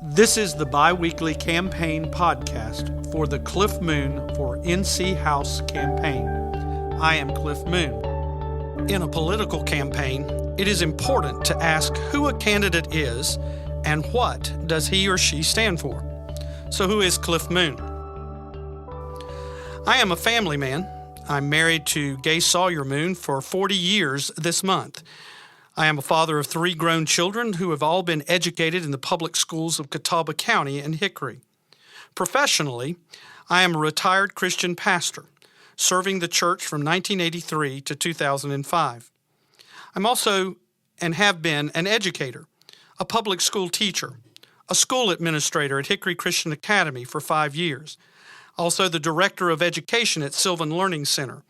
This is the bi-weekly campaign podcast for the Cliff Moone for NC House campaign. I am Cliff Moone. In a political campaign, it is important to ask who a candidate is and what does he or she stand for. So who is Cliff Moone? I am a family man. I'm married to Gay Sawyer Moone for 40 years this month. I am a father of 3 grown children who have all been educated in the public schools of Catawba County and Hickory. Professionally, I am a retired Christian pastor, serving the church from 1983 to 2005. I'm also and have been an educator, a public school teacher, a school administrator at Hickory Christian Academy for 5 years, also the director of education at Sylvan Learning Center,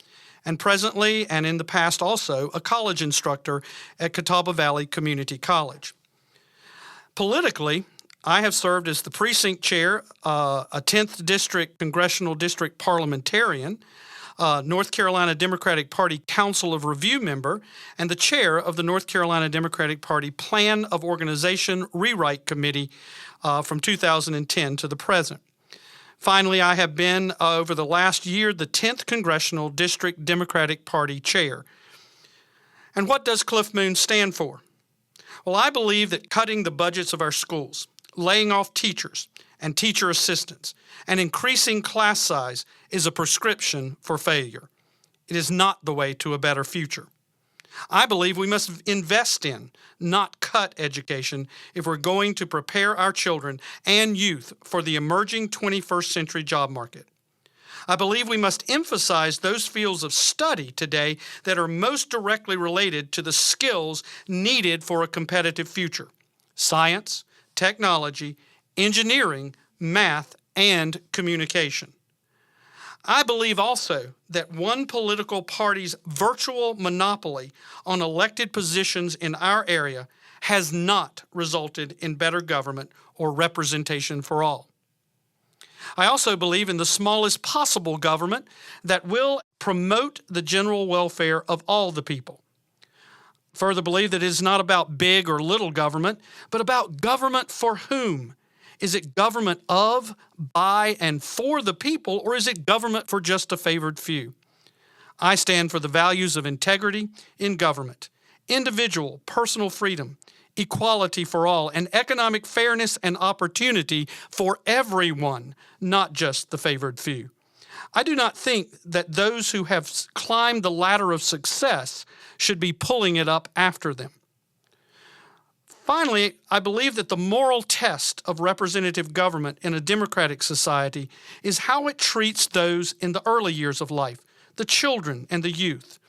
and presently, and in the past also, a college instructor at Catawba Valley Community College. Politically, I have served as the precinct chair, a 10th District Congressional District parliamentarian, North Carolina Democratic Party Council of Review member, and the chair of the North Carolina Democratic Party Plan of Organization Rewrite Committee from 2010 to the present. Finally, I have been, over the last year, the 10th Congressional District Democratic Party Chair. And what does Cliff Moone stand for? Well, I believe that cutting the budgets of our schools, laying off teachers and teacher assistants, and increasing class size is a prescription for failure. It is not the way to a better future. I believe we must invest in, not cut education if we're going to prepare our children and youth for the emerging 21st century job market. I believe we must emphasize those fields of study today that are most directly related to the skills needed for a competitive future: science, technology, engineering, math, and communication. I believe also that one political party's virtual monopoly on elected positions in our area has not resulted in better government or representation for all. I also believe in the smallest possible government that will promote the general welfare of all the people. Further believe that it is not about big or little government, but about government for whom. Is it government of, by, and for the people, or is it government for just a favored few? I stand for the values of integrity in government, individual, personal freedom, equality for all, and economic fairness and opportunity for everyone, not just the favored few. I do not think that those who have climbed the ladder of success should be pulling it up after them. Finally, I believe that the moral test of representative government in a democratic society is how it treats those in the early years of life, the children and the youth,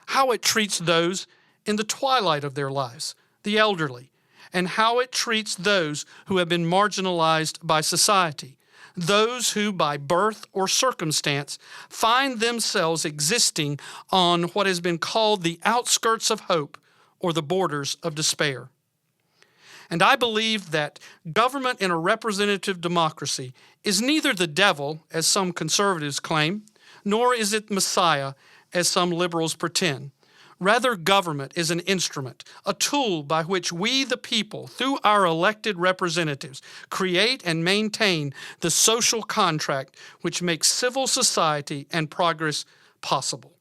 how it treats those in the twilight of their lives, the elderly, and how it treats those who have been marginalized by society, those who by birth or circumstance find themselves existing on what has been called the outskirts of hope or the borders of despair. And I believe that government in a representative democracy is neither the devil, as some conservatives claim, nor is it Messiah, as some liberals pretend. Rather, government is an instrument, a tool by which we, the people, through our elected representatives, create and maintain the social contract which makes civil society and progress possible.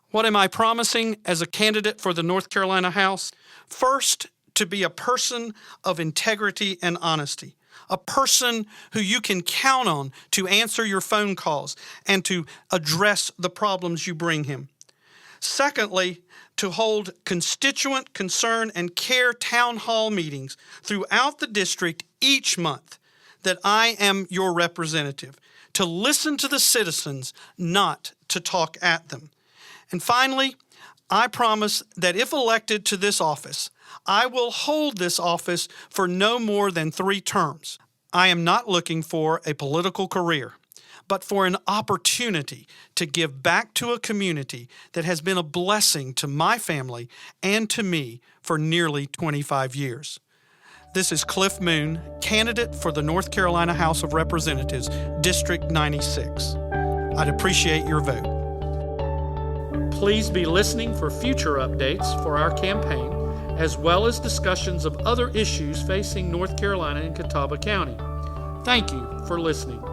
What am I promising as a candidate for the North Carolina House? First, to be a person of integrity and honesty, a person who you can count on to answer your phone calls and to address the problems you bring him. Secondly, to hold constituent concern and care town hall meetings throughout the district each month, that I am your representative, to listen to the citizens, not to talk at them. And finally, I promise that if elected to this office, I will hold this office for no more than 3 terms. I am not looking for a political career, but for an opportunity to give back to a community that has been a blessing to my family and to me for nearly 25 years. This is Cliff Moone, candidate for the North Carolina House of Representatives, District 96. I'd appreciate your vote. Please be listening for future updates for our campaign as well as discussions of other issues facing North Carolina and Catawba County. Thank you for listening.